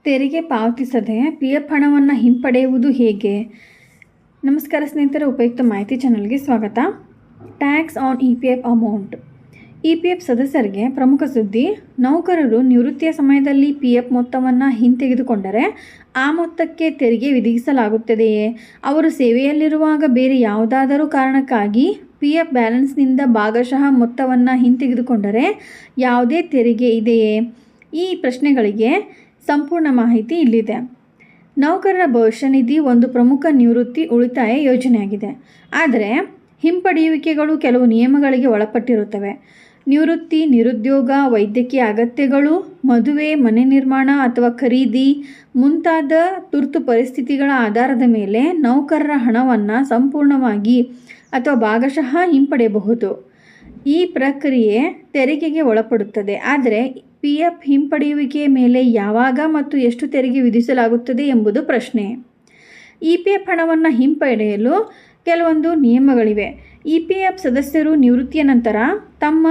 ತೆರಿಗೆ ಪಾವತಿಸದೆ PF ಹಣವನ್ನು ಹಿಂಪಡೆಯುವುದು ಹೇಗೆ? ನಮಸ್ಕಾರ ಸ್ನೇಹಿತರೆ, ಉಪಯುಕ್ತ ಮಾಹಿತಿ ಚಾನಲ್ಗೆ ಸ್ವಾಗತ. Tax on EPF amount. EPF ಸದಸ್ಯರಿಗೆ ಪ್ರಮುಖ ಸುದ್ದಿ. ನೌಕರರು ನಿವೃತ್ತಿಯ ಸಮಯದಲ್ಲಿ PF ಮೊತ್ತವನ್ನು ಹಿಂತೆಗೆದುಕೊಂಡರೆ ಆ ಮೊತ್ತಕ್ಕೆ ತೆರಿಗೆ ವಿಧಿಸಲಾಗುತ್ತದೆಯೇ? ಅವರು ಸೇವೆಯಲ್ಲಿರುವಾಗ ಬೇರೆ ಯಾವುದಾದರೂ ಕಾರಣಕ್ಕಾಗಿ PF ಬ್ಯಾಲೆನ್ಸ್ನಿಂದ ಭಾಗಶಃ ಮೊತ್ತವನ್ನು ಹಿಂತೆಗೆದುಕೊಂಡರೆ ಯಾವುದೇ ತೆರಿಗೆ ಇದೆಯೇ? ಈ ಪ್ರಶ್ನೆಗಳಿಗೆ ಸಂಪೂರ್ಣ ಮಾಹಿತಿ ಇಲ್ಲಿದೆ. ನೌಕರರ ಭವಿಷ್ಯ ನಿಧಿ ಒಂದು ಪ್ರಮುಖ ನಿವೃತ್ತಿ ಉಳಿತಾಯ ಯೋಜನೆಯಾಗಿದೆ. ಆದರೆ ಹಿಂಪಡೆಯುವಿಕೆಗಳು ಕೆಲವು ನಿಯಮಗಳಿಗೆ ಒಳಪಟ್ಟಿರುತ್ತವೆ. ನಿವೃತ್ತಿ, ನಿರುದ್ಯೋಗ, ವೈದ್ಯಕೀಯ ಅಗತ್ಯಗಳು, ಮದುವೆ, ಮನೆ ನಿರ್ಮಾಣ ಅಥವಾ ಖರೀದಿ ಮುಂತಾದ ತುರ್ತು ಪರಿಸ್ಥಿತಿಗಳ ಆಧಾರದ ಮೇಲೆ ನೌಕರರ ಹಣವನ್ನು ಸಂಪೂರ್ಣವಾಗಿ ಅಥವಾ ಭಾಗಶಃ ಹಿಂಪಡೆಯಬಹುದು. ಈ ಪ್ರಕ್ರಿಯೆ ತೆರಿಗೆಗೆ ಒಳಪಡುತ್ತದೆ. ಆದರೆ PF ಹಿಂಪಡೆಯುವಿಕೆಯ ಮೇಲೆ ಯಾವಾಗ ಮತ್ತು ಎಷ್ಟು ತೆರಿಗೆ ವಿಧಿಸಲಾಗುತ್ತದೆ ಎಂಬುದು ಪ್ರಶ್ನೆ. EPF ಹಣವನ್ನು ಹಿಂಪಡೆಯಲು ಕೆಲವೊಂದು ನಿಯಮಗಳಿವೆ. EPF ಸದಸ್ಯರು ನಿವೃತ್ತಿಯ ನಂತರ ತಮ್ಮ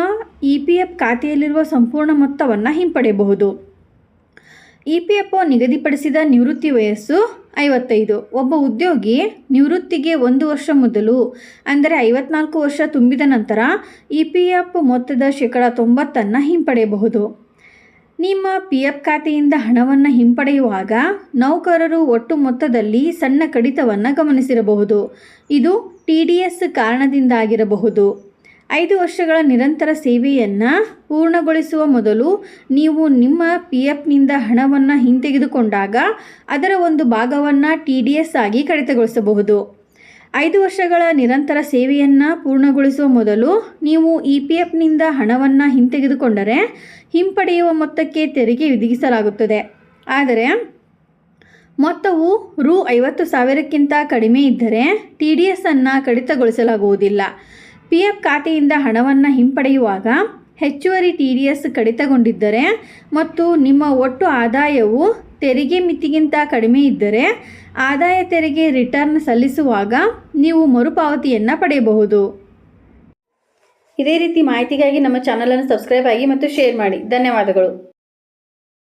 EPF ಖಾತೆಯಲ್ಲಿರುವ ಸಂಪೂರ್ಣ ಮೊತ್ತವನ್ನು ಹಿಂಪಡೆಯಬಹುದು. EPFO ನಿಗದಿಪಡಿಸಿದ ನಿವೃತ್ತಿ ವಯಸ್ಸು 55. ಒಬ್ಬ ಉದ್ಯೋಗಿ ನಿವೃತ್ತಿಗೆ 1 ವರ್ಷ ಮೊದಲು ಅಂದರೆ 54 ವರ್ಷ ತುಂಬಿದ ನಂತರ EPF ಮೊತ್ತದ 90% ಹಿಂಪಡೆಯಬಹುದು. ನಿಮ್ಮ PF ಖಾತೆಯಿಂದ ಹಣವನ್ನು ಹಿಂಪಡೆಯುವಾಗ ನೌಕರರು ಒಟ್ಟು ಮೊತ್ತದಲ್ಲಿ ಸಣ್ಣ ಕಡಿತವನ್ನು ಗಮನಿಸಿರಬಹುದು. ಇದು TDS ಕಾರಣದಿಂದಾಗಿರಬಹುದು. 5 ವರ್ಷಗಳ ನಿರಂತರ ಸೇವೆಯನ್ನು ಪೂರ್ಣಗೊಳಿಸುವ ಮೊದಲು ನೀವು ನಿಮ್ಮ PFನಿಂದ ಹಣವನ್ನು ಹಿಂತೆಗೆದುಕೊಂಡಾಗ ಅದರ ಒಂದು ಭಾಗವನ್ನು TDS ಆಗಿ ಕಡಿತಗೊಳಿಸಬಹುದು. 5 ವರ್ಷಗಳ ನಿರಂತರ ಸೇವೆಯನ್ನು ಪೂರ್ಣಗೊಳಿಸುವ ಮೊದಲು ನೀವು EPFನಿಂದ ಹಣವನ್ನು ಹಿಂತೆಗೆದುಕೊಂಡರೆ ಹಿಂಪಡೆಯುವ ಮೊತ್ತಕ್ಕೆ ತೆರಿಗೆ ವಿಧಿಸಲಾಗುತ್ತದೆ. ಆದರೆ ಮೊತ್ತವು ರೂ. 50,000ಕ್ಕಿಂತ ಕಡಿಮೆ ಇದ್ದರೆ TDS ಅನ್ನು ಕಡಿತಗೊಳಿಸಲಾಗುವುದಿಲ್ಲ. PF ಖಾತೆಯಿಂದ ಹಣವನ್ನು ಹಿಂಪಡೆಯುವಾಗ ಹೆಚ್ಚುವರಿ TDS ಕಡಿತಗೊಂಡಿದ್ದರೆ ಮತ್ತು ನಿಮ್ಮ ಒಟ್ಟು ಆದಾಯವು ತೆರಿಗೆ ಮಿತಿಗಿಂತ ಕಡಿಮೆ ಇದ್ದರೆ ಆದಾಯ ತೆರಿಗೆ ರಿಟರ್ನ್ ಸಲ್ಲಿಸುವಾಗ ನೀವು ಮರುಪಾವತಿಯನ್ನು ಪಡೆಯಬಹುದು. ಇದೇ ರೀತಿ ಮಾಹಿತಿಗಾಗಿ ನಮ್ಮ ಚಾನಲನ್ನು ಸಬ್ಸ್ಕ್ರೈಬ್ ಆಗಿ ಮತ್ತು ಶೇರ್ ಮಾಡಿ. ಧನ್ಯವಾದಗಳು.